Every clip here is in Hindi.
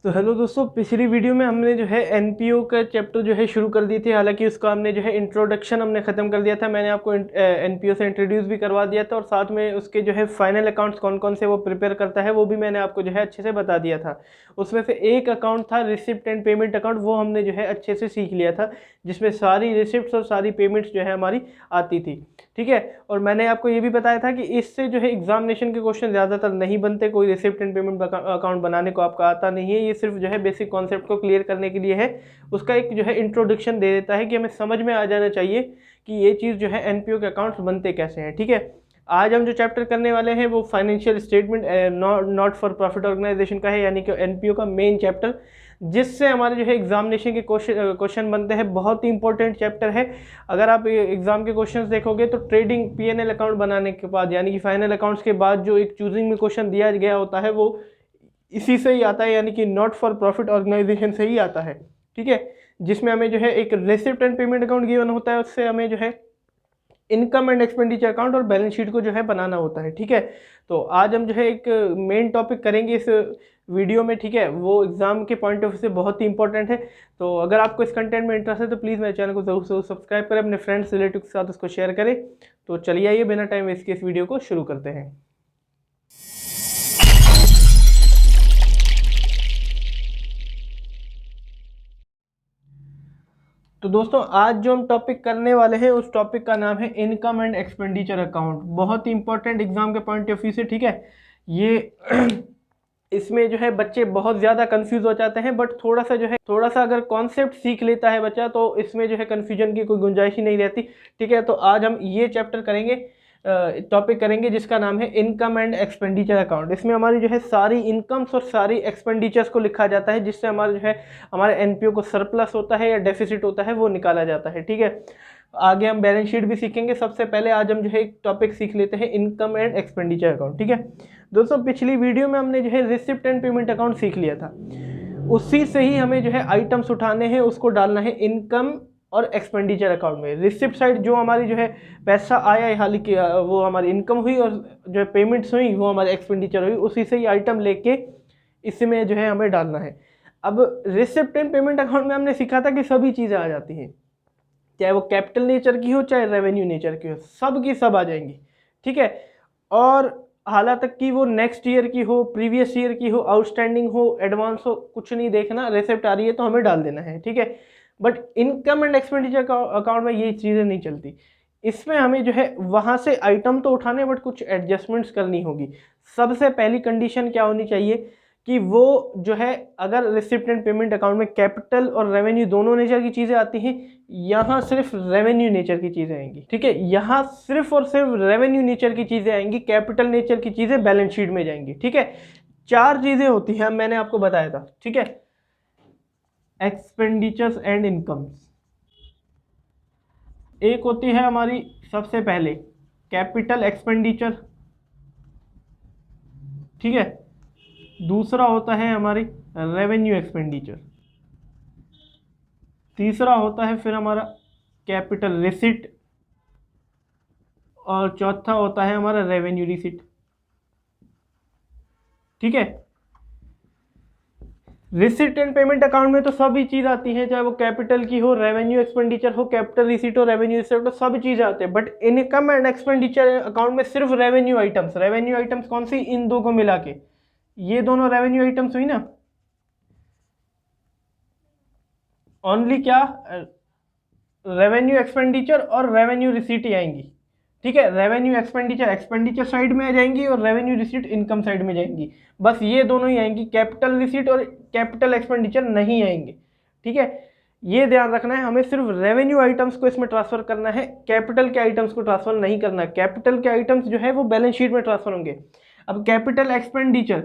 तो हेलो दोस्तों, पिछली वीडियो में हमने जो है एनपीओ का चैप्टर जो है शुरू कर दी थी। हालांकि उसका हमने जो है इंट्रोडक्शन हमने ख़त्म कर दिया था। मैंने आपको एनपीओ से इंट्रोड्यूस भी करवा दिया था और साथ में उसके जो है फाइनल अकाउंट्स कौन कौन से वो प्रिपेयर करता है वो भी मैंने आपको जो है अच्छे से बता दिया था। उसमें से एक अकाउंट था रिसिप्ट एंड पेमेंट अकाउंट, वो हमने जो है अच्छे से सीख लिया था, जिसमें सारी रिसिप्ट्स और सारी पेमेंट्स जो है हमारी आती थी। ठीक है, और मैंने आपको ये भी बताया था कि इससे जो है एग्जामिनेशन के क्वेश्चन ज़्यादातर नहीं बनते। कोई रिसिप्ट एंड पेमेंट अकाउंट बनाने को आपका आता नहीं है, ये सिर्फ जो है बेसिक कॉन्सेप्ट को क्लियर करने के लिए है। उसका एक जो है इंट्रोडक्शन दे देता है कि हमें समझ में आ जाना चाहिए कि ये चीज़ जो है एनपीओ के अकाउंट्स बनते कैसे हैं। ठीक है, आज हम जो चैप्टर करने वाले हैं वो financial statement not for profit organisation का है, यानी कि एनपीओ का मेन चैप्टर, जिससे हमारे जो है एग्जामिनेशन के क्वेश्चन बनते हैं। बहुत ही इंपॉर्टेंट चैप्टर है। अगर आप एग्जाम के क्वेश्चंस देखोगे तो ट्रेडिंग पीएनएल अकाउंट बनाने के बाद, यानी कि फाइनल अकाउंट्स के बाद जो एक चूजिंग में क्वेश्चन दिया गया होता है वो इसी से ही आता है, यानी कि नॉट फॉर प्रॉफिट ऑर्गेनाइजेशन से ही आता है। ठीक है, जिसमें हमें जो है एक receipt and payment account given होता है, उससे हमें जो है इनकम एंड एक्सपेंडिचर अकाउंट और बैलेंस शीट को जो है बनाना होता है। ठीक है, तो आज हम जो है एक मेन टॉपिक करेंगे इस वीडियो में। ठीक है, वो एग्जाम के पॉइंट ऑफ व्यू से बहुत ही इंपॉर्टेंट है। तो अगर आपको इस कंटेंट में इंटरेस्ट है तो प्लीज़ मेरे चैनल को जरूर से सब्सक्राइब करें, अपने फ्रेंड्स रिलेटिव के साथ उसको शेयर करें। तो चलिए आइए बिना टाइम वेस्ट के इस वीडियो को शुरू करते हैं। तो दोस्तों, आज जो हम टॉपिक करने वाले हैं उस टॉपिक का नाम है इनकम एंड एक्सपेंडिचर अकाउंट। बहुत ही इंपॉर्टेंट एग्जाम के पॉइंट ऑफ व्यू से। ठीक है, ये इसमें जो है बच्चे बहुत ज़्यादा कंफ्यूज हो जाते हैं, बट थोड़ा सा अगर कॉन्सेप्ट सीख लेता है बच्चा तो इसमें जो है कन्फ्यूजन की कोई गुंजाइश ही नहीं रहती। ठीक है, तो आज हम ये चैप्टर करेंगे, टॉपिक करेंगे जिसका नाम है इनकम एंड एक्सपेंडिचर अकाउंट। इसमें हमारी जो है सारी इनकम्स और सारी एक्सपेंडिचर्स को लिखा जाता है, जिससे हमारा जो है हमारे एनपीओ को सरप्लस होता है या डेफिसिट होता है वो निकाला जाता है। ठीक है, आगे हम बैलेंस शीट भी सीखेंगे। सबसे पहले आज हम जो है एक टॉपिक सीख लेते हैं इनकम एंड एक्सपेंडिचर अकाउंट। ठीक है दोस्तों, पिछली वीडियो में हमने जो है रिसिप्ट एंड पेमेंट अकाउंट सीख लिया था। उसी से ही हमें जो है आइटम्स उठाने हैं, उसको डालना है इनकम और एक्सपेंडिचर अकाउंट में। रिसिप्ट साइड जो हमारी जो है पैसा आया है, हाल की वो हमारी इनकम हुई, और जो है पेमेंट्स हुई वो हमारी एक्सपेंडिचर हुई। उसी से ही आइटम लेके इसमें जो है हमें डालना है। अब रिसिप्ट एंड पेमेंट अकाउंट में हमने सीखा था कि सभी चीज़ें आ जाती हैं, चाहे वो कैपिटल नेचर की हो चाहे रेवेन्यू नेचर की हो, सब की सब आ जाएंगी। ठीक है, और हालात तक कि वो नेक्स्ट ईयर की हो, प्रीवियस ईयर की हो, आउटस्टैंडिंग हो, एडवांस हो, कुछ नहीं देखना। रिसिप्ट आ रही है तो हमें डाल देना है। ठीक है, but income and expenditure account में ये चीज़ें नहीं चलती। इसमें हमें जो है वहाँ से आइटम तो उठाने, बट कुछ एडजस्टमेंट्स करनी होगी। सबसे पहली कंडीशन क्या होनी चाहिए कि वो जो है, अगर रिसिप्ट एंड पेमेंट अकाउंट में कैपिटल और रेवेन्यू दोनों नेचर की चीज़ें आती हैं, यहाँ सिर्फ रेवेन्यू नेचर की चीज़ें आएंगी। ठीक है, यहाँ सिर्फ और सिर्फ रेवेन्यू नेचर की चीज़ें आएंगी, कैपिटल नेचर की चीज़ें बैलेंस शीट में जाएंगी। ठीक है, चार चीज़ें होती हैं, मैंने आपको बताया था। ठीक है, एक्सपेंडिचर्स एंड इनकम्स। एक होती है हमारी सबसे पहले कैपिटल एक्सपेंडिचर। ठीक है, दूसरा होता है हमारी रेवेन्यू एक्सपेंडिचर, तीसरा होता है फिर हमारा कैपिटल रिसिट, और चौथा होता है हमारा रेवेन्यू रिसिट। ठीक है, रिसिट एंड पेमेंट अकाउंट में तो सभी चीज़ आती है, चाहे वो कैपिटल की हो, रेवेन्यू एक्सपेंडिचर हो, कैपिटल रिसिट हो, रेवेन्यू रिसिट हो, सब चीज़ें आते हैं। But income and expenditure account में सिर्फ रेवेन्यू आइटम्स कौन सी, इन दो को मिला के, ये दोनों रेवेन्यू आइटम्स हुई ना, ओनली क्या, रेवेन्यू एक्सपेंडिचर और रेवेन्यू रिसीट ही आएंगी। ठीक है, रेवेन्यू एक्सपेंडिचर साइड में आ जाएंगी और रेवेन्यू रिसीट इनकम साइड में जाएंगी। बस ये दोनों ही आएंगी, कैपिटल रिसीट और कैपिटल एक्सपेंडिचर नहीं आएंगे। ठीक है, ये ध्यान रखना है, हमें सिर्फ रेवेन्यू आइटम्स को इसमें ट्रांसफर करना है, कैपिटल के आइटम्स को ट्रांसफर नहीं करना। कैपिटल के आइटम्स जो है वो बैलेंस शीट में ट्रांसफर होंगे। अब कैपिटल एक्सपेंडिचर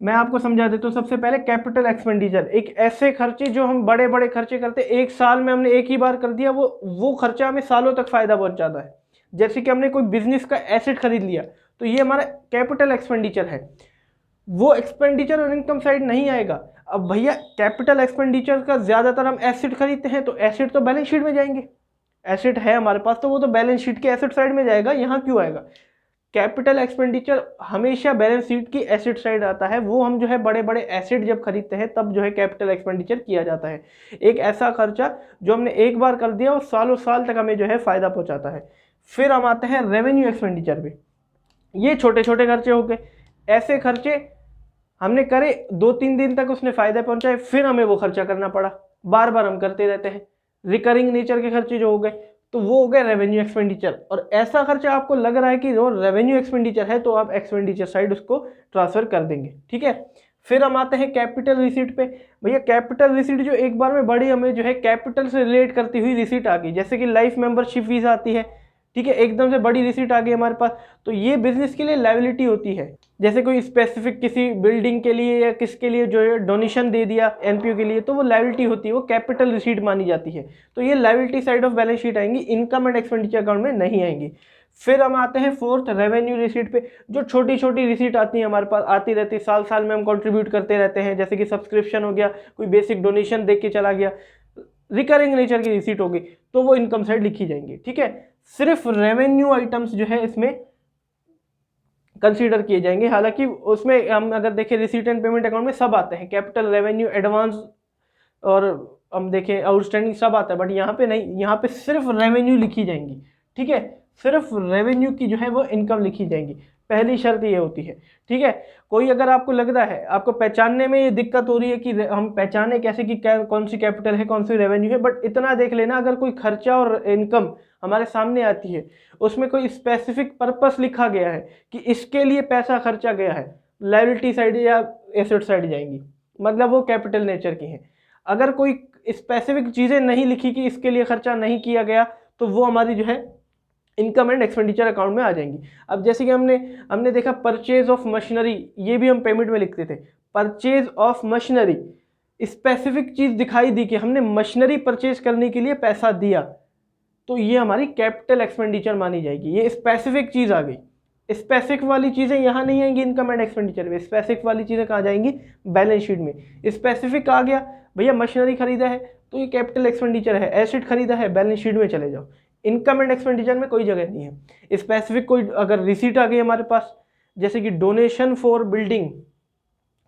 मैं आपको समझा देता हूँ। सबसे पहले कैपिटल एक्सपेंडिचर, एक ऐसे खर्चे जो हम बड़े बड़े खर्चे करते, एक साल में हमने एक ही बार कर दिया, वो खर्चा हमें सालों तक फायदा पहुंचाता है। जैसे कि हमने कोई बिजनेस का एसेट खरीद लिया, तो ये हमारा कैपिटल एक्सपेंडिचर है, वो एक्सपेंडिचर और इनकम साइड नहीं आएगा। अब भैया कैपिटल एक्सपेंडिचर का ज़्यादातर हम एसेट खरीदते हैं, तो एसेट तो बैलेंस शीट में जाएंगे, एसेट है हमारे पास तो वो तो बैलेंस शीट के एसेट साइड में जाएगा, यहाँ क्यों आएगा। कैपिटल एक्सपेंडिचर हमेशा बैलेंस शीट की एसेट साइड आता है, वो हम जो है बड़े बड़े एसेट जब खरीदते हैं तब जो है कैपिटल एक्सपेंडिचर किया जाता है। एक ऐसा खर्चा जो हमने एक बार कर दिया और सालों साल तक हमें जो है फायदा पहुंचाता है। फिर हम आते हैं रेवेन्यू एक्सपेंडिचर पे। ये छोटे छोटे खर्चे हो गए, ऐसे खर्चे हमने करे 2-3 दिन तक उसने फायदा पहुंचाए, फिर हमें वो खर्चा करना पड़ा, बार बार हम करते रहते हैं। रिकरिंग नेचर के खर्चे जो हो गए तो वो हो गए रेवेन्यू एक्सपेंडिचर। और ऐसा खर्चा आपको लग रहा है कि वो रेवेन्यू एक्सपेंडिचर है तो आप एक्सपेंडिचर साइड उसको ट्रांसफर कर देंगे, ठीक है। फिर हम आते हैं कैपिटल रिसीट पे। भैया कैपिटल रिसीट जो एक बार में बड़ी हमें जो है कैपिटल से रिलेट करती हुई रिसीट आ गई, जैसे कि लाइफ मेंबरशिप फीस आती है, ठीक है, एकदम से बड़ी रिसीट आ गई हमारे पास, तो ये बिजनेस के लिए लायबिलिटी होती है। जैसे कोई स्पेसिफिक किसी बिल्डिंग के लिए या किसके लिए जो है डोनेशन दे दिया एनपीओ के लिए, तो वो लायबिलिटी होती है, वो कैपिटल रिसीट मानी जाती है। तो ये liability side of balance sheet आएंगी, इनकम एंड एक्सपेंडिचर अकाउंट में नहीं आएंगी। फिर हम आते हैं फोर्थ रेवेन्यू रिसीट पे। जो छोटी छोटी रिसीट आती है हमारे पास, आती रहती, साल साल में हम कंट्रीब्यूट करते रहते हैं, जैसे कि सब्सक्रिप्शन हो गया, कोई बेसिक डोनेशन देख के चला गया, रिकरिंग नेचर की रिसीट होगी, तो वो इनकम साइड लिखी जाएंगी, ठीक है। सिर्फ रेवेन्यू आइटम्स जो है इसमें कंसीडर किए जाएंगे। हालांकि उसमें हम अगर देखें रिसीट एंड पेमेंट अकाउंट में सब आते हैं, कैपिटल, रेवेन्यू, एडवांस और हम देखें आउटस्टैंडिंग सब आता है, बट यहाँ पे नहीं, यहाँ पे सिर्फ रेवेन्यू लिखी जाएंगी, ठीक है। सिर्फ रेवेन्यू की जो है वो इनकम लिखी जाएंगी, पहली शर्त ये होती है, ठीक है। कोई अगर आपको लग रहा है, आपको पहचानने में ये दिक्कत हो रही है कि हम पहचाने कैसे कि कौन सी कैपिटल है कौन सी रेवेन्यू है, बट इतना देख लेना, अगर कोई खर्चा और इनकम हमारे सामने आती है, उसमें कोई स्पेसिफिक पर्पस लिखा गया है कि इसके लिए पैसा खर्चा गया है, लायबिलिटी साइड या एसेट साइड जाएंगी, मतलब वो कैपिटल नेचर की है। अगर कोई स्पेसिफिक चीज़ें नहीं लिखी कि इसके लिए खर्चा नहीं किया गया, तो वो हमारी जो है इनकम एंड एक्सपेंडिचर अकाउंट में आ जाएंगी। अब जैसे कि हमने देखा परचेज ऑफ मशीनरी, ये भी हम पेमेंट में लिखते थे, परचेज ऑफ मशीनरी, स्पेसिफिक चीज़ दिखाई दी कि हमने मशीनरी परचेज करने के लिए पैसा दिया, तो ये हमारी कैपिटल एक्सपेंडिचर मानी जाएगी। ये स्पेसिफिक चीज़ आ गई, स्पेसिफिक वाली चीज़ें यहाँ नहीं आएंगी इनकम एंड एक्सपेंडिचर में, स्पेसिफिक वाली चीज़ें कहाँ जाएंगी, बैलेंस शीट में। स्पेसिफिक आ गया, भैया मशीनरी खरीदा है तो ये कैपिटल एक्सपेंडिचर है, एसेट खरीदा है, बैलेंस शीट में चले जाओ, इनकम एंड एक्सपेंडिचर में कोई जगह नहीं है। स्पेसिफिक कोई अगर रिसीट आ गई हमारे पास, जैसे कि donation for building,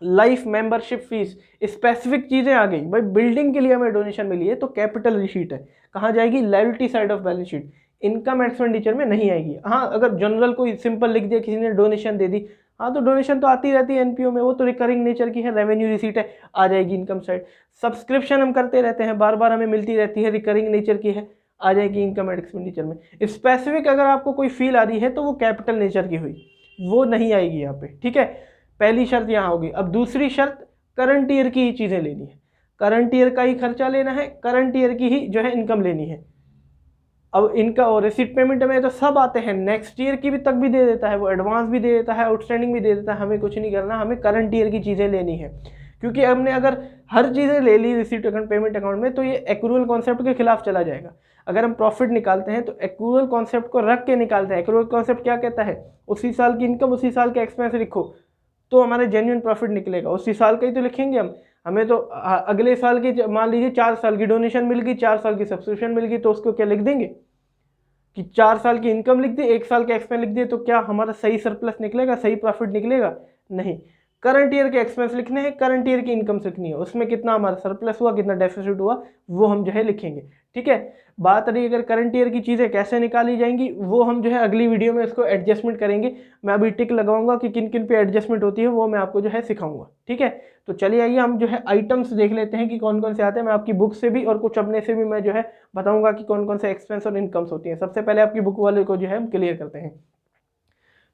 life membership fees, specific चीज़ें आ गई, भाई बिल्डिंग के लिए हमें डोनेशन मिली है तो कैपिटल रिसीट है, कहाँ जाएगी, liability side of balance sheet, income expenditure में नहीं आएगी। हाँ, अगर जनरल कोई सिंपल लिख दिया, किसी ने डोनेशन दे दी, हाँ तो डोनेशन तो आती रहती है एनपीओ में, वो तो रिकरिंग नेचर की है, रेवेन्यू रिसीट है, आ जाएगी इनकम साइड। सब्सक्रिप्शन हम करते रहते हैं, बार बार हमें मिलती रहती है, रिकरिंग नेचर की है, आ जाएगी इनकम एंड एक्सपेंडिचर में। स्पेसिफिक अगर आपको कोई फील आ रही है तो वो कैपिटल नेचर की हुई, वो नहीं आएगी यहाँ पे, ठीक है। पहली शर्त यहाँ होगी। अब दूसरी शर्त, करंट ईयर की ही चीज़ें लेनी है, करंट ईयर का ही खर्चा लेना है, करंट ईयर की ही जो है इनकम लेनी है। अब इनका और रिसीट पेमेंट में तो सब आते हैं, नेक्स्ट ईयर की भी तक भी दे देता है, वो एडवांस भी दे देता है, आउटस्टैंडिंग भी दे देता है, हमें कुछ नहीं करना, हमें करंट ईयर की चीज़ें लेनी है। क्योंकि हमने अगर हर चीज़ें ले ली रिसीट अकाउंट, पेमेंट अकाउंट में, तो ये एक्रूअल कॉन्सेप्ट के खिलाफ चला जाएगा। अगर हम प्रॉफिट निकालते हैं तो एक्रूअल कॉन्सेप्ट को रख के निकालते हैं। एक्रूअल कॉन्सेप्ट क्या कहता है, उसी साल की इनकम उसी साल के एक्सपेंस लिखो तो हमारे जेन्युइन प्रॉफिट निकलेगा, उसी साल का ही तो लिखेंगे हम। हमें तो अगले साल की, मान लीजिए 4 साल की डोनेशन मिल गई, 4 साल की सब्सक्रिप्शन मिल गई, तो उसको क्या लिख देंगे कि 4 साल की इनकम लिख दी, 1 साल के एक्सपेंस लिख दिए, तो क्या हमारा सही सरप्लस निकलेगा, सही प्रॉफिट निकलेगा? नहीं। करंट ईयर के एक्सपेंस लिखने हैं, करंट ईयर की इनकम लिखनी है, उसमें कितना हमारा सरप्लस हुआ, कितना डेफिसिट हुआ, वो हम जो है लिखेंगे, ठीक है। बात रही अगर करंट ईयर की चीज़ें कैसे निकाली जाएंगी, वो हम जो है अगली वीडियो में इसको एडजस्टमेंट करेंगे। मैं अभी टिक लगाऊंगा कि किन किन पे एडजस्टमेंट होती है, वो मैं आपको जो है सिखाऊंगा, ठीक है। तो चलिए आइए हम जो है आइटम्स देख लेते हैं कि कौन कौन से आते हैं। मैं आपकी बुक से भी और कुछ अपने से भी मैं जो है बताऊंगा कि कौन कौन से एक्सपेंस और इनकम्स होती हैं। सबसे पहले आपकी बुक वाले को जो है हम क्लियर करते हैं।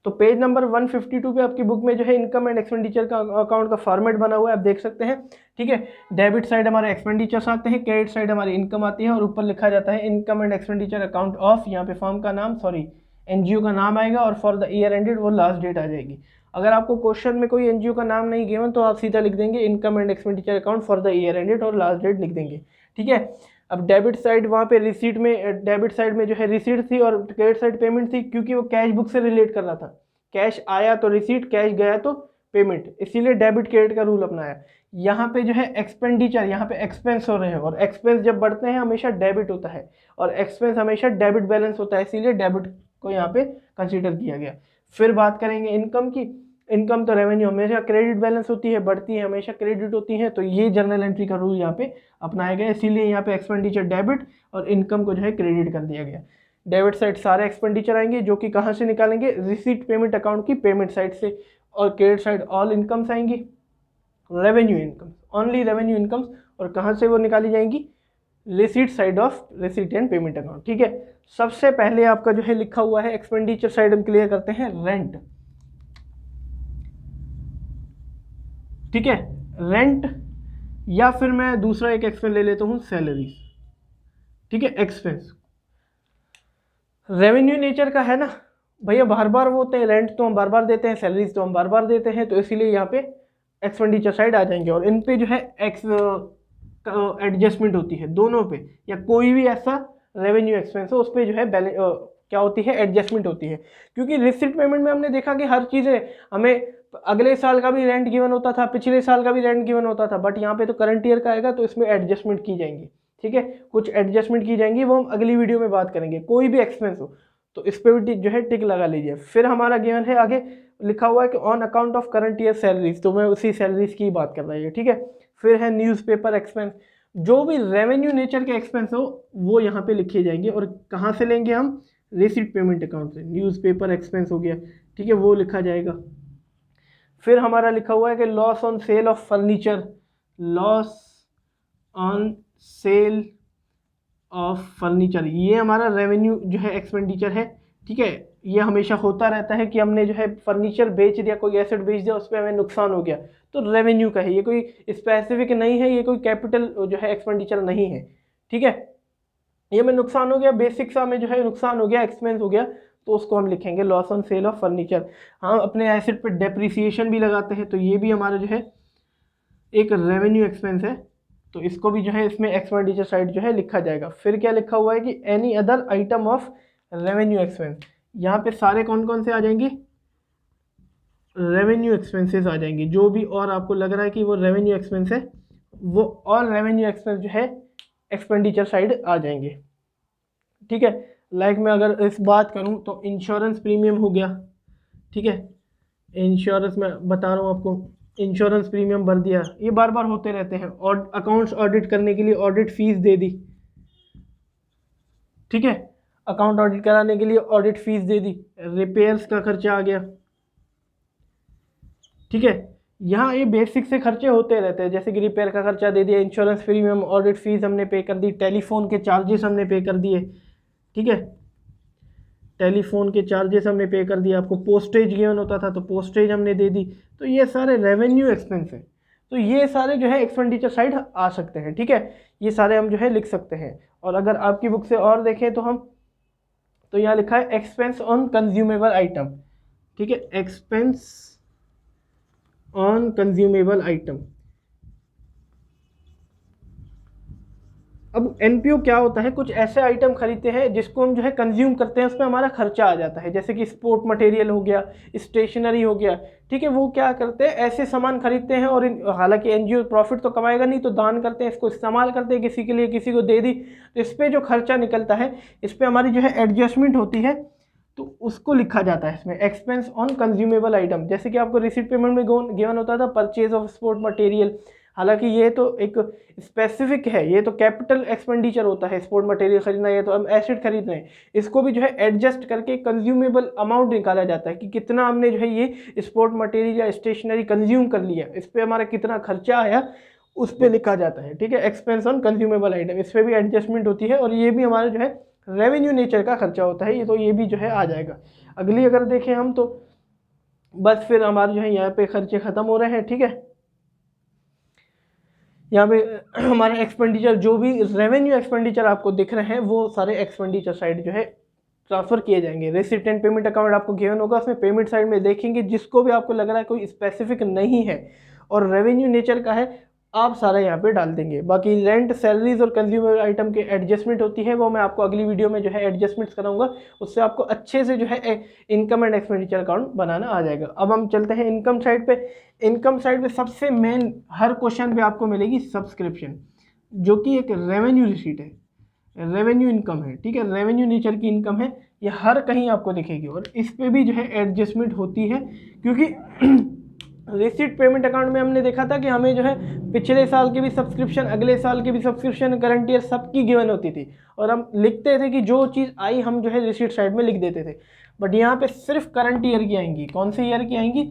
तो पेज नंबर 152 पे आपकी बुक में जो है इनकम एंड एक्सपेंडिचर का अकाउंट का फॉर्मेट बना हुआ है, आप देख सकते हैं, ठीक है। डेबिट साइड हमारे एक्सपेंडिचर्स आते हैं, क्रेडिट साइड हमारी इनकम आती है, और ऊपर लिखा जाता है income and expenditure account of, यहाँ पे फर्म का नाम, सॉरी एनजीओ का नाम आएगा, और फॉर द ईयर एंडेड वो लास्ट डेट आ जाएगी। अगर आपको क्वेश्चन में कोई एनजीओ का नाम नहीं गिवन तो आप सीधा लिख देंगे income and expenditure account for the year ended और लास्ट डेट लिख देंगे, ठीक है। अब डेबिट साइड वहाँ पे रिसीट में, डेबिट साइड में जो है रिसीट थी और क्रेडिट साइड पेमेंट थी, क्योंकि वो कैश बुक से रिलेट कर रहा था। कैश आया तो रिसीट, कैश गया तो पेमेंट, इसीलिए डेबिट क्रेडिट का रूल अपनाया। यहाँ पे जो है एक्सपेंडिचर, यहाँ पे एक्सपेंस हो रहे हैं, और एक्सपेंस जब बढ़ते हैं हमेशा डेबिट होता है, और एक्सपेंस हमेशा डेबिट बैलेंस होता है, इसीलिए डेबिट को यहाँ पे कंसीडर किया गया। फिर बात करेंगे इनकम की। इनकम तो रेवेन्यू हमेशा क्रेडिट बैलेंस होती है, बढ़ती है हमेशा क्रेडिट होती है, तो ये जर्नल एंट्री का रूल यहाँ पे अपनाया गया, इसीलिए यहाँ पे एक्सपेंडिचर डेबिट और इनकम को जो है क्रेडिट कर दिया गया। डेबिट साइड सारे एक्सपेंडिचर आएंगे जो कि कहाँ से निकालेंगे, रिसीट पेमेंट अकाउंट की पेमेंट साइड से, और क्रेडिट साइड ऑल इनकम्स आएंगी, revenue income, only revenue incomes, और कहाँ से वो निकाली जाएंगी, receipt side of receipt and payment account. ठीक है, सबसे पहले आपका जो है लिखा हुआ है एक्सपेंडिचर साइड, हम क्लियर करते हैं रेंट। ठीक है, रेंट, या फिर मैं दूसरा एक एक्सपेंस ले लेता हूँ सैलरी। ठीक है, एक्सपेंस रेवेन्यू नेचर का है ना भैया, बार बार वो होते हैं, रेंट तो हम बार बार देते हैं, सैलरीज तो हम बार बार देते हैं, तो इसीलिए यहाँ पे एक्सपेंडिचर साइड आ जाएंगे, और इन पे जो है एडजस्टमेंट होती है दोनों पे, या कोई भी ऐसा रेवेन्यू एक्सपेंस हो उस पर जो है क्या होती है, एडजस्टमेंट होती है। क्योंकि रिसिप्ट पेमेंट में हमने देखा कि हर चीज़ें हमें अगले साल का भी रेंट गिवन होता था, पिछले साल का भी रेंट गिवन होता था, बट यहाँ पे तो करंट ईयर का आएगा, तो इसमें एडजस्टमेंट की जाएंगी। ठीक है, कुछ एडजस्टमेंट की जाएंगी, वो हम अगली वीडियो में बात करेंगे। कोई भी एक्सपेंस हो तो इस पर भी जो है टिक लगा लीजिए। फिर हमारा गिवन है आगे लिखा हुआ है कि on account of current year salaries, तो मैं उसी सैलरीज की बात कर रहा हूँ। ठीक है, फिर है न्यूज़पेपर एक्सपेंस, जो भी रेवेन्यू नेचर के एक्सपेंस हो वो यहाँ पे लिखे जाएंगे, और कहाँ से लेंगे हम, रिसीट पेमेंट अकाउंट से। न्यूज़पेपर एक्सपेंस हो गया, ठीक है, वो लिखा जाएगा। फिर हमारा लिखा हुआ है कि loss on sale of furniture, loss on sale of furniture, ये हमारा रेवेन्यू जो है एक्सपेंडिचर है। ठीक है, ये हमेशा होता रहता है कि हमने जो है फर्नीचर बेच दिया, कोई एसेट बेच दिया, उस पर हमें नुकसान हो गया, तो रेवेन्यू का है, ये कोई स्पेसिफिक नहीं है, ये कोई कैपिटल जो है एक्सपेंडिचर नहीं है। ठीक है, ये में नुकसान हो गया, बेसिक सा में जो है नुकसान हो गया, एक्सपेंस हो गया, तो उसको हम लिखेंगे loss on sale of furniture. हम अपने एसेट पर डेप्रिसिएशन भी लगाते हैं, तो ये भी हमारा जो है एक रेवेन्यू एक्सपेंस है, तो इसको भी जो है इसमें एक्सपेंडिचर साइड जो है लिखा जाएगा। फिर क्या लिखा हुआ है कि any other item of revenue expense, यहाँ पे सारे कौन कौन से आ जाएंगे, रेवेन्यू एक्सपेंसेस आ जाएंगे, जो भी और आपको लग रहा है कि वो रेवेन्यू एक्सपेंस है, वो ऑल रेवेन्यू एक्सपेंस जो है एक्सपेंडिचर साइड आ जाएंगे। ठीक है, लाइक मैं अगर इस बात करूं तो इंश्योरेंस प्रीमियम हो गया। ठीक है, इंश्योरेंस में बता रहा हूं आपको, इंश्योरेंस प्रीमियम भर दिया, ये बार बार होते रहते हैं, और अकाउंट्स ऑडिट करने के लिए ऑडिट फीस दे दी। ठीक है, अकाउंट ऑडिट कराने के लिए ऑडिट फीस दे दी, रिपेयर्स का खर्चा आ गया। ठीक है, यहाँ ये बेसिक से खर्चे होते रहते हैं, जैसे कि रिपेयर का खर्चा दे दिया, इंश्योरेंस प्रीमियम, ऑडिट फीस हमने पे कर दी, टेलीफोन के चार्जेस हमने पे कर दिए। ठीक है, टेलीफोन के चार्जेस हमने पे कर दिए, आपको पोस्टेज गिवन होता था तो पोस्टेज हमने दे दी, तो ये सारे रेवेन्यू एक्सपेंस हैं, तो ये सारे जो है एक्सपेंडिचर साइड आ सकते हैं। ठीक है, ये सारे हम जो है लिख सकते हैं। और अगर आपकी बुक से और देखें तो हम, तो यहाँ लिखा है एक्सपेंस ऑन कंज्यूमेबल आइटम। ठीक है, एक्सपेंस ऑन कंज्यूमेबल आइटम। अब एनपीओ क्या होता है, कुछ ऐसे आइटम खरीदते हैं जिसको हम जो है कंज्यूम करते हैं, उसमें हमारा खर्चा आ जाता है, जैसे कि स्पोर्ट मटेरियल हो गया, स्टेशनरी हो गया। ठीक है, वो क्या करते हैं, ऐसे सामान खरीदते हैं, और हालांकि एनजीओ प्रॉफिट तो कमाएगा नहीं, तो दान करते हैं, इसको इस्तेमाल करते हैं किसी के लिए, किसी को दे दी, तो इस पर जो खर्चा निकलता है, इस पर हमारी जो है एडजस्टमेंट होती है, तो उसको लिखा जाता है इसमें एक्सपेंस ऑन कंज्यूमेबल आइटम। जैसे कि आपको रिसीट पेमेंट में गिवन होता था परचेज ऑफ स्पोर्ट मटेरियल, हालांकि ये तो एक स्पेसिफिक है, ये तो कैपिटल एक्सपेंडिचर होता है, स्पोर्ट मटेरियल खरीदना, ये तो हम एसेट खरीद रहे हैं, इसको भी जो है एडजस्ट करके कंज्यूमेबल अमाउंट निकाला जाता है कि कितना हमने जो है ये स्पोर्ट मटेरियल या स्टेशनरी कंज्यूम कर लिया, इस पर हमारा कितना खर्चा आया, उस पर लिखा जाता है। ठीक है, एक्सपेंस ऑन कंज्यूमेबल आइटम, इस पर भी एडजस्टमेंट होती है, और ये भी हमारा जो है रेवेन्यू नेचर का खर्चा होता है, ये तो ये भी जो है आ जाएगा। अगली अगर देखें हम तो बस फिर हमारे जो है यहाँ पे खर्चे खत्म हो रहे हैं। ठीक है, यहाँ पे हमारे एक्सपेंडिचर जो भी रेवेन्यू एक्सपेंडिचर आपको दिख रहे हैं वो सारे एक्सपेंडिचर साइड जो है ट्रांसफर किए जाएंगे। रिसिप्ट एंड पेमेंट अकाउंट आपको गिवन होगा, उसमें पेमेंट साइड में देखेंगे, जिसको भी आपको लग रहा है कोई स्पेसिफिक नहीं है और रेवेन्यू नेचर का है, आप सारा यहाँ पे डाल देंगे। बाकी रेंट, सैलरीज और कंज्यूमर आइटम की एडजस्टमेंट होती है, वो मैं आपको अगली वीडियो में जो है एडजस्टमेंट्स कराऊंगा, उससे आपको अच्छे से जो है इनकम एंड एक्सपेंडिचर अकाउंट बनाना आ जाएगा। अब हम चलते हैं इनकम साइड पे। इनकम साइड पे सबसे मेन हर क्वेश्चन पे आपको मिलेगी सब्सक्रिप्शन, जो कि एक रेवेन्यू रिसीट है, रेवेन्यू इनकम है। ठीक है, रेवेन्यू नेचर की इनकम है, ये हर कहीं आपको दिखेगी। और इस पे भी जो है एडजस्टमेंट होती है, क्योंकि रिसीट पेमेंट अकाउंट में हमने देखा था कि हमें जो है पिछले साल की भी सब्सक्रिप्शन, अगले साल की भी सब्सक्रिप्शन, करंट ईयर सबकी गिवन होती थी, और हम लिखते थे कि जो चीज़ आई हम जो है रिसीट साइड में लिख देते थे। बट यहाँ पे सिर्फ करंट ईयर की आएंगी। कौन से ईयर की आएंगी?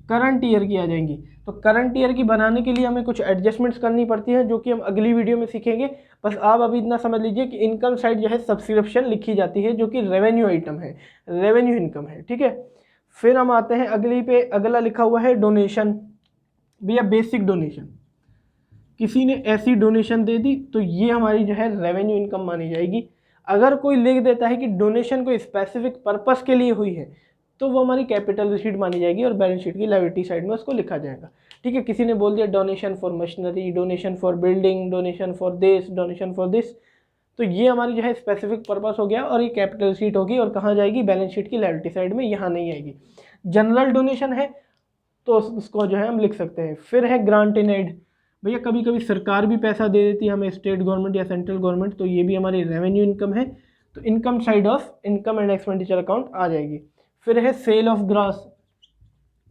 करंट ईयर की आ जाएंगी। तो करंट ईयर की बनाने के लिए हमें कुछ एडजस्टमेंट्स करनी पड़ती है, जो कि हम अगली वीडियो में सीखेंगे। बस आप अभी इतना समझ लीजिए कि इनकम साइड जो है सब्सक्रिप्शन लिखी जाती है, जो कि रेवेन्यू आइटम है, रेवेन्यू इनकम है, ठीक है। फिर हम आते हैं अगली पे, अगला लिखा हुआ है डोनेशन। भैया बेसिक डोनेशन, किसी ने ऐसी डोनेशन दे दी तो ये हमारी जो है रेवेन्यू इनकम मानी जाएगी। अगर कोई लिख देता है कि डोनेशन कोई स्पेसिफिक पर्पस के लिए हुई है, तो वो हमारी कैपिटल रिसीट मानी जाएगी और बैलेंस शीट की लायबिलिटी साइड में उसको लिखा जाएगा, ठीक है। किसी ने बोल दिया donation for machinery, donation for building, donation for this, donation for this, तो ये हमारी जो है स्पेसिफिक पर्पस हो गया और ये कैपिटल शीट होगी। और कहाँ जाएगी? बैलेंस शीट की लायबिलिटी साइड में, यहाँ नहीं आएगी। जनरल डोनेशन है तो उसको जो है हम लिख सकते हैं। फिर है ग्रांट इन एड। भैया कभी कभी सरकार भी पैसा दे देती है हमें, स्टेट गवर्नमेंट या सेंट्रल गवर्नमेंट, तो ये भी हमारी रेवेन्यू इनकम है। तो income side of income and expenditure account आ जाएगी। फिर है सेल ऑफ ग्रास।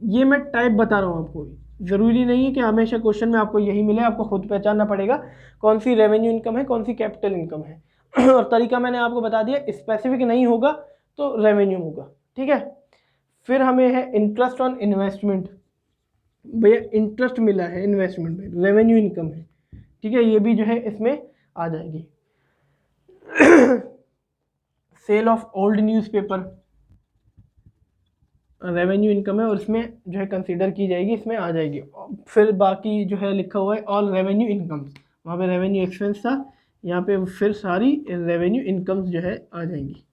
ये मैं टाइप बता रहा हूँ आपको, ज़रूरी नहीं है कि हमेशा क्वेश्चन में आपको यही मिले, आपको खुद पहचानना पड़ेगा कौन सी रेवेन्यू इनकम है, कौन सी कैपिटल इनकम है। और तरीका मैंने आपको बता दिया, स्पेसिफिक नहीं होगा तो रेवेन्यू होगा, ठीक है। फिर हमें है इंटरेस्ट ऑन इन्वेस्टमेंट। भैया इंटरेस्ट मिला है इन्वेस्टमेंट में, रेवेन्यू इनकम है, ठीक है, ये भी जो है इसमें आ जाएगी। Sale of old newspaper, revenue income है और इसमें जो है कंसीडर की जाएगी, इसमें आ जाएगी। फिर बाकी जो है लिखा हुआ है ऑल रेवेन्यू इनकम्स, वहाँ पे रेवेन्यू एक्सपेंस था, यहाँ पे फिर सारी रेवेन्यू इनकम्स जो है आ जाएंगी,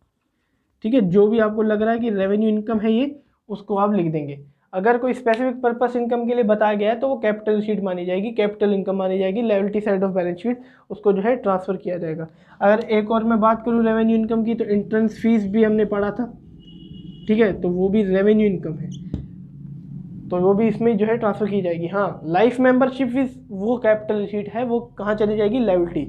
ठीक है। जो भी आपको लग रहा है कि रेवेन्यू इनकम है ये, उसको आप लिख देंगे। अगर कोई स्पेसिफिक पर्पस इनकम के लिए बताया गया है तो वो कैपिटल शीट मानी जाएगी, कैपिटल इनकम मानी जाएगी, liability side of balance sheet उसको जो है ट्रांसफ़र किया जाएगा। अगर एक और मैं बात करूँ रेवेन्यू इनकम की, तो एंट्रेंस फीस भी हमने पढ़ा था, ठीक है, तो वो भी रेवेन्यू इनकम है, तो वो भी इसमें जो है ट्रांसफ़र की जाएगी। हाँ, लाइफ मेंबरशिप फीस वो कैपिटल शीट है, वो कहाँ चली जाएगी? लायबिलिटी,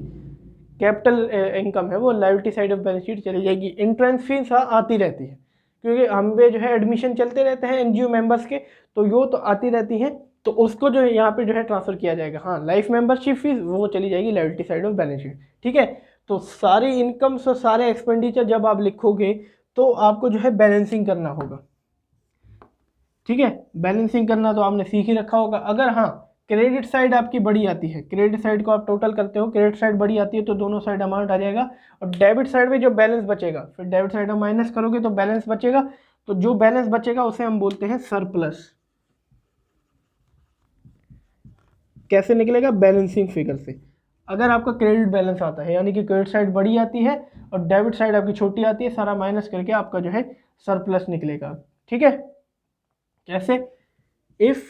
कैपिटल इनकम है वो, liability side of balance sheet चली जाएगी। एंट्रेंस फीस हाँ आती रहती है, क्योंकि हम पे जो है एडमिशन चलते रहते हैं एनजीओ मेंबर्स के, तो यो तो आती रहती हैं, तो उसको जो है यहाँ पे जो है ट्रांसफ़र किया जाएगा। हाँ, लाइफ मेंबरशिप फीस वो चली जाएगी liability side of balance sheet, ठीक है। तो सारी इनकम्स और सारे एक्सपेंडिचर जब आप लिखोगे तो आपको जो है बैलेंसिंग करना होगा, ठीक है। बैलेंसिंग करना तो आपने सीख ही रखा होगा। अगर हाँ क्रेडिट साइड आपकी बड़ी आती है, क्रेडिट साइड को आप टोटल करते हो, क्रेडिट साइड बड़ी आती है तो दोनों साइड अमाउंट आ जाएगा, और डेबिट साइड में जो बैलेंस बचेगा, फिर डेबिट साइड में माइनस करोगे तो बैलेंस बचेगा, तो जो बैलेंस बचेगा उसे हम बोलते हैं सरप्लस। कैसे निकलेगा? बैलेंसिंग फिगर से। अगर आपका क्रेडिट बैलेंस आता है, यानी कि क्रेडिट साइड बड़ी आती है और डेबिट साइड आपकी छोटी आती है, सारा माइनस करके आपका जो है सरप्लस निकलेगा, ठीक है। कैसे? If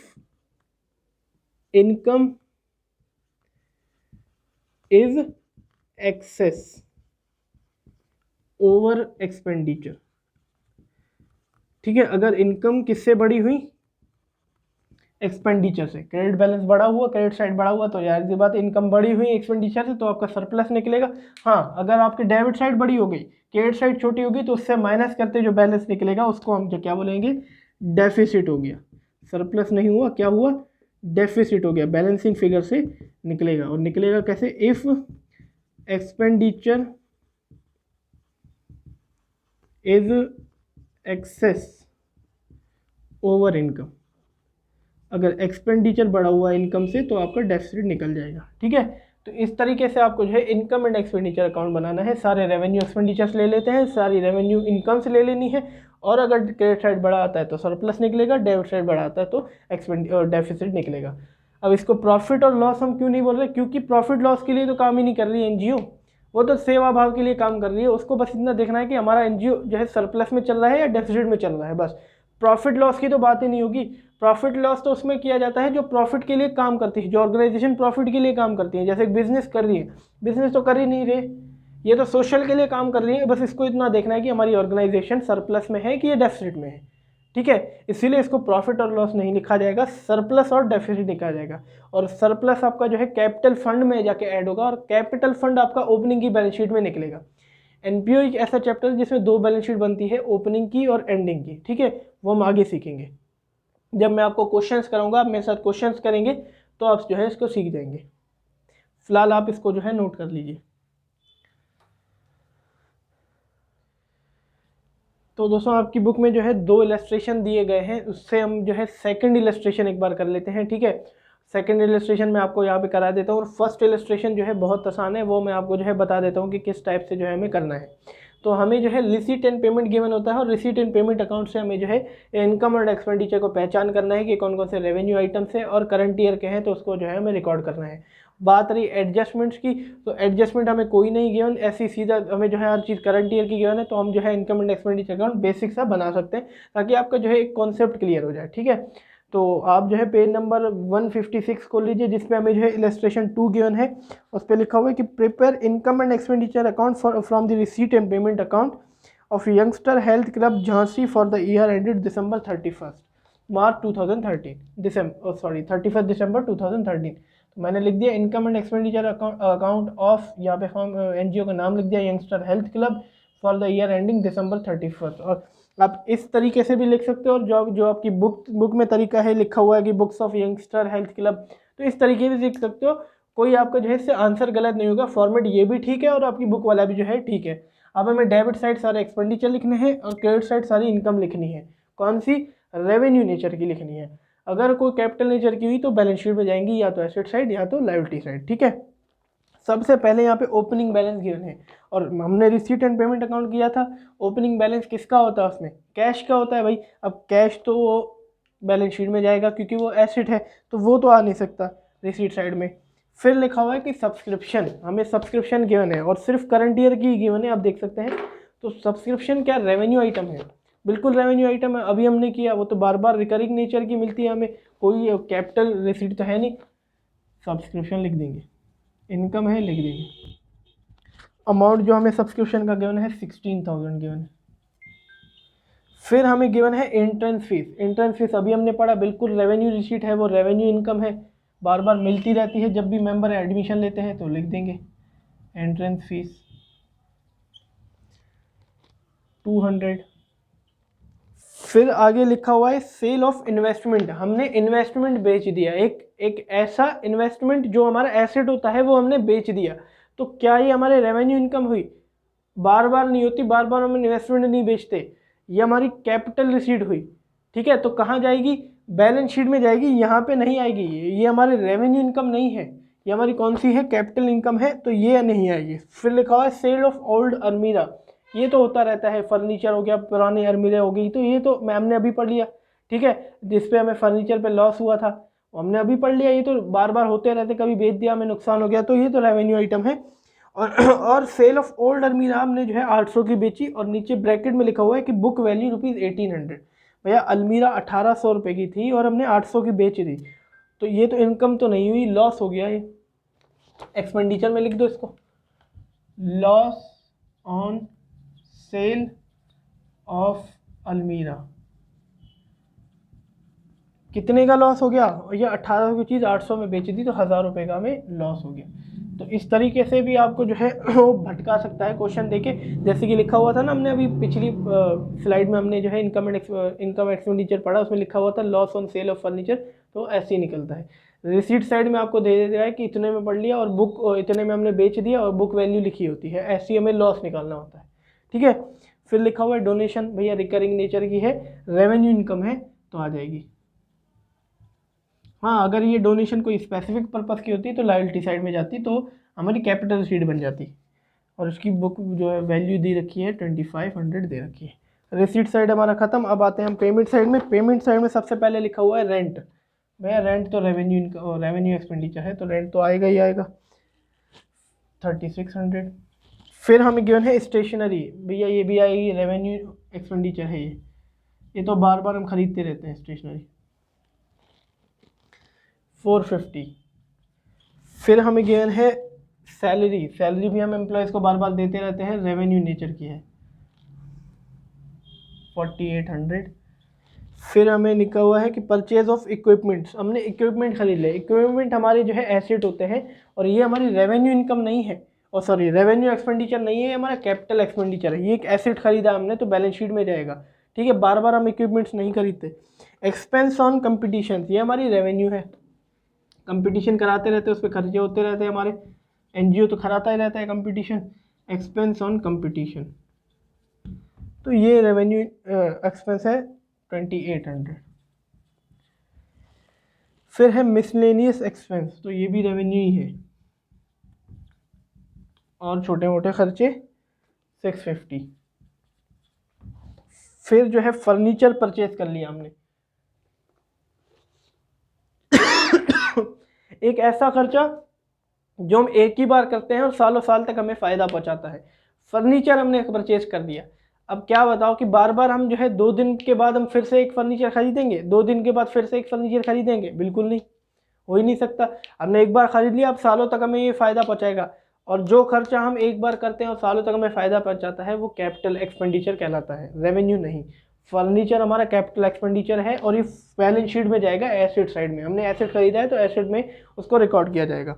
income is excess over expenditure, ठीक है। अगर इनकम किससे बड़ी हुई? एक्सपेंडिचर से। क्रेडिट बैलेंस बढ़ा हुआ, क्रेडिट साइड बढ़ा हुआ, तो यार सी बात इनकम बड़ी हुई एक्सपेंडिचर से, तो आपका सरप्लस निकलेगा। हाँ, अगर आपकी डेबिट साइड बड़ी हो गई, क्रेडिट साइड छोटी होगी, तो उससे माइनस करते जो बैलेंस निकलेगा उसको हम जो क्या बोलेंगे? डेफिसिट हो गया। सरप्लस नहीं हुआ, क्या हुआ? डेफिसिट हो गया, बैलेंसिंग फिगर से निकलेगा। और निकलेगा कैसे? If expenditure is excess over income, अगर एक्सपेंडिचर बढ़ा हुआ है इनकम से तो आपका डेफिसिट निकल जाएगा, ठीक है। तो इस तरीके से आपको जो है इनकम एंड एक्सपेंडिचर अकाउंट बनाना है। सारे रेवेन्यू एक्सपेंडिचर्स ले लेते हैं, सारी रेवेन्यू इनकम्स ले लेनी है, और अगर क्रेडिट साइड बढ़ा आता है तो सरप्लस निकलेगा, डेबिट साइड बढ़ा आता है तो डेफिसिट निकलेगा। अब इसको प्रॉफिट और लॉस हम क्यों नहीं बोल रहे? क्योंकि प्रॉफिट लॉस के लिए तो काम ही नहीं कर रही है एनजीओ, वो तो सेवा भाव के लिए काम कर रही है। उसको बस इतना देखना है कि हमारा एनजीओ जो है सरप्लस में चल रहा है या डेफिसिट में चल रहा है, बस। प्रॉफिट लॉस की तो बात ही नहीं होगी। प्रॉफिट लॉस तो उसमें किया जाता है जो प्रॉफिट के लिए काम करती है, जो ऑर्गेनाइजेशन प्रॉफिट के लिए काम करती है। जैसे बिजनेस कर रही है, बिजनेस तो कर ही नहीं रहे, ये तो सोशल के लिए काम कर रही है। बस इसको इतना देखना है कि हमारी ऑर्गेनाइजेशन सरप्लस में है कि ये डेफिसिट में है, ठीक है। इसीलिए इसको प्रॉफिट और लॉस नहीं लिखा जाएगा, सरप्लस और डेफिसिट लिखा जाएगा। और सरप्लस आपका जो है कैपिटल फंड में जाके ऐड होगा, और कैपिटल फंड आपका ओपनिंग की बैलेंस शीट में निकलेगा। एनपीओ एक ऐसा चैप्टर है जिसमें 2 बैलेंस शीट बनती है, ओपनिंग की और एंडिंग की, ठीक है, वो हम आगे सीखेंगे। जब मैं आपको क्वेश्चंस कराऊंगा, आप मेरे साथ क्वेश्चंस करेंगे तो आप जो है इसको सीख जाएंगे। फिलहाल आप इसको जो है नोट कर लीजिए। तो दोस्तों आपकी बुक में जो है 2 इलस्ट्रेशन दिए गए हैं, उससे हम जो है सेकंड इलस्ट्रेशन एक बार कर लेते हैं, ठीक है। सेकंड इलस्ट्रेशन मैं आपको यहाँ पे करा देता हूँ, और फर्स्ट इलस्ट्रेशन जो है बहुत आसान है, वो मैं आपको जो है बता देता हूँ कि किस टाइप से जो है हमें करना है। तो हमें जो है रिसीट एंड पेमेंट गिवन होता है, और रिसीट एंड पेमेंट अकाउंट से हमें जो है इनकम और एक्सपेंडिचर को पहचान करना है कि कौन कौन से रेवेन्यू आइटम्स है और करंट ईयर के हैं, तो उसको जो है हमें रिकॉर्ड करना है। बात रही एडजस्टमेंट्स की, तो एडजस्टमेंट हमें कोई नहीं गिवन, ऐसी सीधा हमें जो है हर चीज़ करंट ईयर की गिवन है, तो हम जो है income and expenditure account basic सा बना सकते हैं, ताकि आपका जो है एक कॉन्सेप्ट क्लियर हो जाए, ठीक है। तो आप जो है पेज नंबर 156 को लीजिए, जिसपे हमें जो है इलस्ट्रेशन 2 गिवन है। उस पर लिखा हुआ है कि prepare income and expenditure account from the receipt and payment account of youngster health club Jhansi for the year ended December 31 March 2013, 31 दिसंबर 2013। तो मैंने लिख दिया income and expenditure account of, यहाँ पे फॉर्म एनजीओ का नाम लिख दिया youngster health club for the year ending December 31। और आप इस तरीके से भी लिख सकते हो, और जो आपकी बुक में तरीका है लिखा हुआ है कि books of youngster health club, तो इस तरीके से लिख सकते हो। कोई आपका जो है इससे आंसर गलत नहीं होगा, फॉर्मेट ये भी ठीक है और आपकी बुक वाला भी जो है ठीक है। अब हमें डेबिट साइड सारे एक्सपेंडिचर लिखने हैं और क्रेडिट साइड सारी इनकम लिखनी है। कौन सी? रेवेन्यू नेचर की लिखनी है। अगर कोई कैपिटल नेचर की हुई तो बैलेंस शीट में जाएंगी, या तो एसेट साइड या तो लायबिलिटी साइड, ठीक है। सबसे पहले यहाँ पे ओपनिंग बैलेंस गिवन है, और हमने रिसीट एंड पेमेंट अकाउंट किया था। ओपनिंग बैलेंस किसका होता है? उसमें कैश का होता है भाई। अब कैश तो वो बैलेंस शीट में जाएगा क्योंकि वो एसेट है, तो वो तो आ नहीं सकता रिसीट साइड में। फिर लिखा हुआ है कि सब्सक्रिप्शन, हमें सब्सक्रिप्शन गिवन है और सिर्फ करंट ईयर की गिवन है, आप देख सकते हैं। तो सब्सक्रिप्शन क्या रेवेन्यू आइटम है? बिल्कुल रेवेन्यू आइटम है, अभी हमने किया, वो तो बार बार रिकरिंग नेचर की मिलती है हमें, कोई कैपिटल रिसीट तो है नहीं। सब्सक्रिप्शन लिख देंगे, इनकम है लिख देंगे। अमाउंट जो हमें सब्सक्रिप्शन का गिवन है 16,000 गिवन है। फिर हमें गिवन है एंट्रेंस फीस। एंट्रेंस फीस अभी हमने पढ़ा, बिल्कुल रेवेन्यू रिसीट है, वो रेवेन्यू इनकम है, बार बार मिलती रहती है, जब भी मेंबर एडमिशन लेते हैं तो लिख देंगे एंट्रेंस फीस 200। फिर आगे लिखा हुआ है सेल ऑफ इन्वेस्टमेंट, हमने इन्वेस्टमेंट बेच दिया, एक ऐसा इन्वेस्टमेंट जो हमारा एसेट होता है वो हमने बेच दिया, तो क्या ये हमारे रेवेन्यू इनकम हुई? बार बार नहीं होती, बार बार हम इन्वेस्टमेंट नहीं बेचते, ये हमारी कैपिटल रिसीट हुई, ठीक है। तो कहाँ जाएगी? बैलेंस शीट में जाएगी, यहाँ पे नहीं आएगी, ये हमारी रेवेन्यू इनकम नहीं है, ये हमारी कौन सी है? कैपिटल इनकम है, तो ये नहीं आएगी। फिर लिखा हुआ है सेल ऑफ ओल्ड अलमीरा, ये तो होता रहता है, फर्नीचर हो गया, पुरानी अलमीरा हो गई, तो ये तो मैम ने अभी पढ़ लिया, ठीक है। जिसपे हमें फर्नीचर पे लॉस हुआ था हमने अभी पढ़ लिया, ये तो बार बार होते रहते, कभी बेच दिया हमें नुकसान हो गया, तो ये तो रेवेन्यू आइटम है। और सेल ऑफ ओल्ड अलमीरा हमने जो है 800 की बेची, और नीचे ब्रैकेट में लिखा हुआ है कि बुक वैल्यू ₹1800। भैया अलमीरा 1800 रुपये की थी और हमने 800 की बेच दी, तो ये तो इनकम तो नहीं हुई, लॉस हो गया। ये एक्सपेंडिचर में लिख दो इसको, लॉस ऑन सेल ऑफ अलमीरा। कितने का लॉस हो गया? ये 1800 की चीज़ 800 में बेची थी, तो 1000 रुपये का हमें लॉस हो गया। तो इस तरीके से भी आपको जो है वो भटका सकता है क्वेश्चन देके, जैसे कि लिखा हुआ था ना, हमने अभी पिछली स्लाइड में हमने जो है इनकम एक्सपेंडिचर पढ़ा, उसमें लिखा हुआ था loss on sale of furniture, तो ऐसे ही निकलता है। रिसीट साइड में आपको दे देता है कि इतने में पढ़ लिया और बुक इतने में हमने बेच दिया, और बुक वैल्यू लिखी होती है, ऐसी हमें लॉस निकालना होता है, ठीक है। फिर लिखा हुआ है डोनेशन, भैया रिकरिंग नेचर की है, रेवेन्यू इनकम है, तो आ जाएगी। हाँ, अगर ये डोनेशन कोई स्पेसिफिक पर्पस की होती तो लायबिलिटी साइड में जाती, तो हमारी कैपिटल शीट बन जाती, और उसकी बुक जो है वैल्यू दे रखी है 2500 दे रखी है। रिसीट साइड हमारा खत्म। अब आते हैं हम पेमेंट साइड में। पेमेंट साइड में सबसे पहले लिखा हुआ है रेंट। भैया रेंट तो रेवेन्यू एक्सपेंडिचर है, तो रेंट तो आएगा ही आएगा 3600। फिर हमें गिवन है स्टेशनरी, भैया ये भी आएगी, रेवेन्यू एक्सपेंडिचर है ये तो बार बार हम खरीदते रहते हैं स्टेशनरी, 450। फिर हमें गिवन है सैलरी, सैलरी भी हम एम्प्लॉयज़ को बार बार देते रहते हैं, रेवेन्यू नेचर की है, 4800। फिर हमें लिखा हुआ है कि परचेज ऑफ इक्विपमेंट्स, हमने इक्विपमेंट खरीद लिया। इक्विपमेंट हमारे जो है एसेट होते हैं, और ये हमारी रेवेन्यू इनकम नहीं है, और सॉरी रेवेन्यू एक्सपेंडिचर नहीं है, हमारा कैपिटल एक्सपेंडिचर है। ये एक एसेट खरीदा हमने तो बैलेंस शीट में जाएगा, ठीक है। बार बार हम इक्विपमेंट्स नहीं खरीदते। एक्सपेंस ऑन कंपटीशन, ये हमारी रेवेन्यू है, कंपटीशन कराते रहते हैं, उस पर खर्चे होते रहते हैं हमारे, एनजीओ तो कराता ही रहता है कंपटीशन। एक्सपेंस ऑन कंपटीशन, तो ये रेवेन्यू एक्सपेंस है 2800। फिर है मिसलेनियस एक्सपेंस, तो ये भी रेवेन्यू ही है, और छोटे मोटे खर्चे 650। फिर जो है फर्नीचर परचेज कर लिया हमने एक ऐसा खर्चा जो हम एक ही बार करते हैं और सालों साल तक हमें फ़ायदा पहुंचाता है। फर्नीचर हमने परचेज कर दिया। अब क्या बताओ कि बार बार हम जो है 2 दिन के बाद हम फिर से एक फर्नीचर खरीदेंगे, 2 दिन के बाद फिर से एक फर्नीचर खरीदेंगे? बिल्कुल नहीं, हो ही नहीं सकता। हमने एक बार खरीद लिया, अब सालों तक हमें ये फ़ायदा पहुंचाएगा। और जो खर्चा हम एक बार करते हैं और सालों तक हमें फ़ायदा पहुंचाता है वो कैपिटल एक्सपेंडिचर कहलाता है, रेवेन्यू नहीं। फर्नीचर हमारा कैपिटल एक्सपेंडिचर है और ये बैलेंस शीट में जाएगा एसेट साइड में। हमने एसेट खरीदा है तो एसेट में उसको रिकॉर्ड किया जाएगा।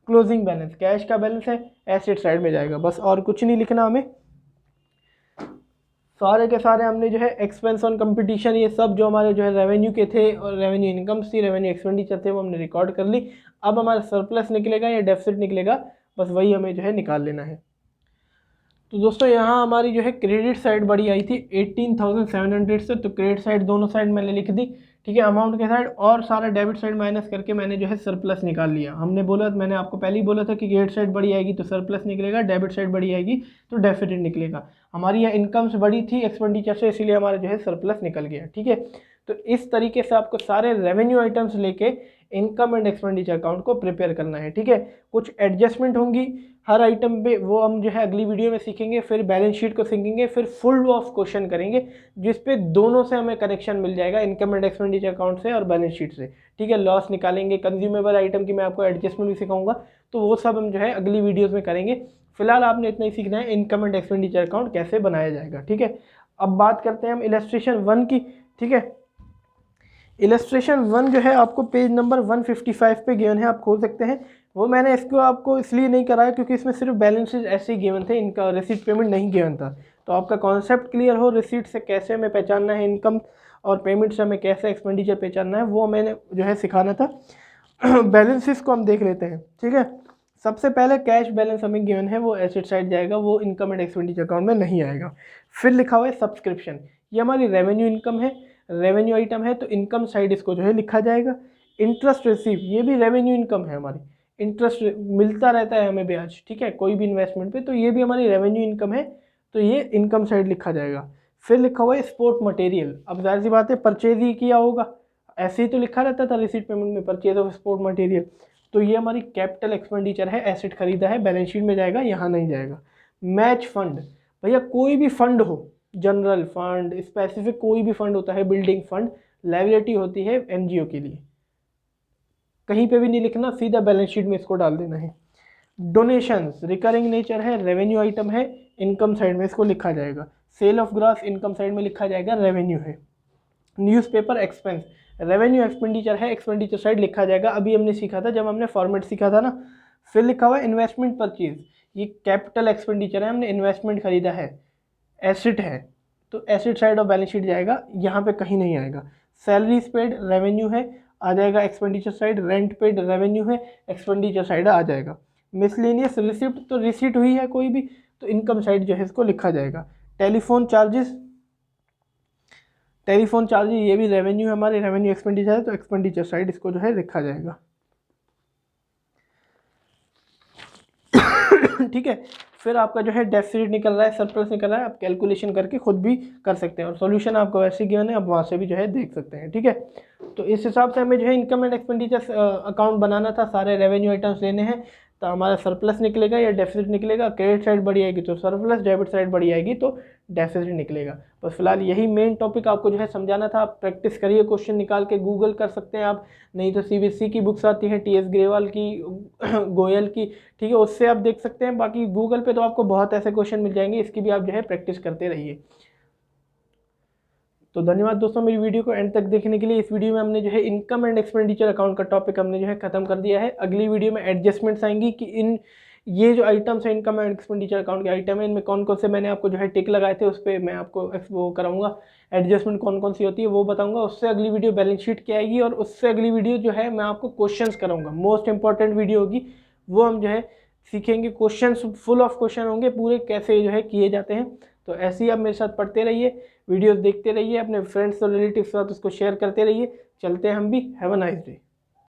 क्लोजिंग बैलेंस, कैश का बैलेंस है, एसेट साइड में जाएगा, बस और कुछ नहीं लिखना हमें। सारे के सारे हमने जो है एक्सपेंस ऑन कंपटीशन, ये सब जो हमारे जो है रेवेन्यू के थे और रेवेन्यू इनकम्स थी, रेवेन्यू एक्सपेंडिचर थे, वो हमने रिकॉर्ड कर ली। अब हमारा सरप्लस निकलेगा या डेफिसिट निकलेगा, बस वही हमें जो है निकाल लेना है। तो दोस्तों यहाँ हमारी जो है क्रेडिट साइड बड़ी आई थी 18,700 से, तो क्रेडिट साइड दोनों साइड मैंने लिख दी, ठीक है, अमाउंट के साइड, और सारा डेबिट साइड माइनस करके मैंने जो है सरप्लस निकाल लिया। हमने बोला, मैंने आपको पहले ही बोला था कि क्रेडिट साइड बड़ी आएगी तो सरप्लस निकलेगा, डेबिट साइड बड़ी आएगी तो डेफिसिट निकलेगा। हमारी यहाँ इनकम्स बड़ी थी एक्सपेंडिचर से, इसीलिए हमारा जो है सरप्लस निकल गया, ठीक है। तो इस तरीके से आपको सारे रेवेन्यू आइटम्स लेके इनकम एंड एक्सपेंडिचर अकाउंट को प्रिपेयर करना है, ठीक है। कुछ एडजस्टमेंट होंगी हर आइटम पे, वो हम जो है अगली वीडियो में सीखेंगे। फिर बैलेंस शीट को सीखेंगे, फिर फुल ऑफ क्वेश्चन करेंगे जिस पे दोनों से हमें कनेक्शन मिल जाएगा, इनकम एंड एक्सपेंडिचर अकाउंट से और बैलेंस शीट से, ठीक है। लॉस निकालेंगे, कंज्यूमेबल आइटम की मैं आपको एडजस्टमेंट भी सिखाऊंगा, तो वो सब हम जो है अगली वीडियोज़ में करेंगे। फिलहाल आपने इतना ही सीखना है इनकम एंड एक्सपेंडिचर अकाउंट कैसे बनाया जाएगा, ठीक है। अब बात करते हैं हम इलस्ट्रेशन 1 की, ठीक है। इलस्ट्रेशन 1 जो है आपको पेज नंबर 155 पे गिवन है, आप खोल सकते हैं। वो मैंने इसको आपको इसलिए नहीं कराया क्योंकि इसमें सिर्फ बैलेंसेज ऐसे ही गिवन थे, इनका रिसीट पेमेंट नहीं गिवन था। तो आपका कॉन्सेप्ट क्लियर हो, रिसीट से कैसे हमें पहचानना है इनकम और पेमेंट से हमें कैसे एक्सपेंडिचर पहचानना है, वो मैंने जो है सिखाना था। बैलेंसेस को हम देख लेते हैं, ठीक है। सबसे पहले कैश बैलेंस हमें गिवन है, वो एसेट साइड जाएगा, वो इनकम एंड एक्सपेंडिचर अकाउंट में नहीं आएगा। फिर लिखा हुआ है सब्सक्रिप्शन, ये हमारी रेवेन्यू इनकम है, रेवेन्यू आइटम है, तो इनकम साइड इसको जो है लिखा जाएगा। इंटरेस्ट रिसीव, ये भी रेवेन्यू इनकम है हमारी, इंटरेस्ट मिलता रहता है हमें ब्याज, ठीक है, कोई भी इन्वेस्टमेंट पे, तो ये भी हमारी रेवेन्यू इनकम है, तो ये इनकम साइड लिखा जाएगा। फिर लिखा हुआ है स्पोर्ट मटेरियल, अब जाहिर सी बात है परचेज ही किया होगा, ऐसे ही तो लिखा रहता था रिसीट पेमेंट में, परचेज ऑफ स्पोर्ट मटेरियल, तो ये हमारी कैपिटल एक्सपेंडिचर है, एसेट खरीदा है, बैलेंस शीट में जाएगा, यहाँ नहीं जाएगा। मैच फंड, भैया कोई भी फंड हो, जनरल फंड, स्पेसिफिक कोई भी फंड होता है, बिल्डिंग फंड, लायबिलिटी होती है एनजीओ के लिए, कहीं पे भी नहीं लिखना, सीधा बैलेंस शीट में इसको डाल देना है। डोनेशंस रिकरिंग नेचर है, रेवेन्यू आइटम है, इनकम साइड में इसको लिखा जाएगा। Sale of grass income side में लिखा जाएगा, रेवेन्यू है। न्यूज़पेपर एक्सपेंस रेवेन्यू एक्सपेंडिचर है, एक्सपेंडिचर साइड लिखा जाएगा, अभी हमने सीखा था जब हमने फॉर्मेट सीखा था ना। फिर लिखा हुआ है इन्वेस्टमेंट परचेज, ये कैपिटल एक्सपेंडिचर है, हमने इन्वेस्टमेंट खरीदा है, एसेट है, तो asset side of balance sheet जाएगा, यहाँ पे कहीं नहीं आएगा। सैलरीज पेड रेवेन्यू है, आ जाएगा expenditure side. Rent paid revenue है, एक्सपेंडिचर साइड आ जाएगा। मिसलेनियस रिसिप्ट, तो रिसीट हुई है कोई भी, तो इनकम साइड जो है इसको लिखा जाएगा। टेलीफोन चार्जेस, टेलीफोन चार्जेस ये भी रेवेन्यू है हमारे, रेवेन्यू एक्सपेंडिचर है, तो एक्सपेंडिचर साइड इसको जो है लिखा जाएगा, ठीक है। फिर आपका जो है डेफिसिट निकल रहा है, सरप्लस निकल रहा है, आप कैलकुलेशन करके खुद भी कर सकते हैं, और सॉल्यूशन आपको वैसे गिवन है, आप वहाँ से भी जो है देख सकते हैं, ठीक है। तो इस हिसाब से हमें जो है इनकम एंड एक्सपेंडिचर अकाउंट बनाना था, सारे रेवेन्यू आइटम्स लेने हैं, तो हमारा सरप्लस निकलेगा या डेफिसिट निकलेगा। क्रेडिट साइड बड़ी आएगी तो सरप्लस, डेबिट साइड बड़ी आएगी तो डेफिसिट निकलेगा। बस फिलहाल यही मेन टॉपिक आपको जो है समझाना था। आप प्रैक्टिस करिए, क्वेश्चन निकाल के गूगल कर सकते हैं आप, नहीं तो सीबीएसई की बुक्स आती हैं, टीएस ग्रेवाल की, गोयल की, ठीक है, उससे आप देख सकते हैं। बाकी गूगल पे तो आपको बहुत ऐसे क्वेश्चन मिल जाएंगे, इसकी भी आप जो है प्रैक्टिस करते रहिए। तो धन्यवाद दोस्तों मेरी वीडियो को एंड तक देखने के लिए। इस वीडियो में हमने जो है इनकम एंड एक्सपेंडिचर अकाउंट का टॉपिक हमने जो है खत्म कर दिया है। अगली वीडियो में एडजस्टमेंट्स आएंगी कि इन ये जो आइटम्स है इनकम एंड एक्सपेंडिचर अकाउंट के आइटम है, इनमें कौन कौन से मैंने आपको जो है टिक लगाए थे उस पर मैं आपको वो कराऊंगा, एडजस्टमेंट कौन कौन सी होती है वो बताऊंगा। उससे अगली वीडियो बैलेंस शीट की आएगी, और उससे अगली वीडियो जो है मैं आपको क्वेश्चंस कराऊंगा, मोस्ट इंपॉर्टेंट वीडियो होगी। वो हम जो है सीखेंगे, क्वेश्चंस फुल ऑफ क्वेश्चन होंगे पूरे, कैसे जो है किए जाते हैं। तो ऐसे ही आप मेरे साथ पढ़ते रहिए, वीडियोस देखते रहिए, अपने फ्रेंड्स और रिलेटिव के साथ उसको शेयर करते रहिए। चलते हैं हम भी। Have a nice day.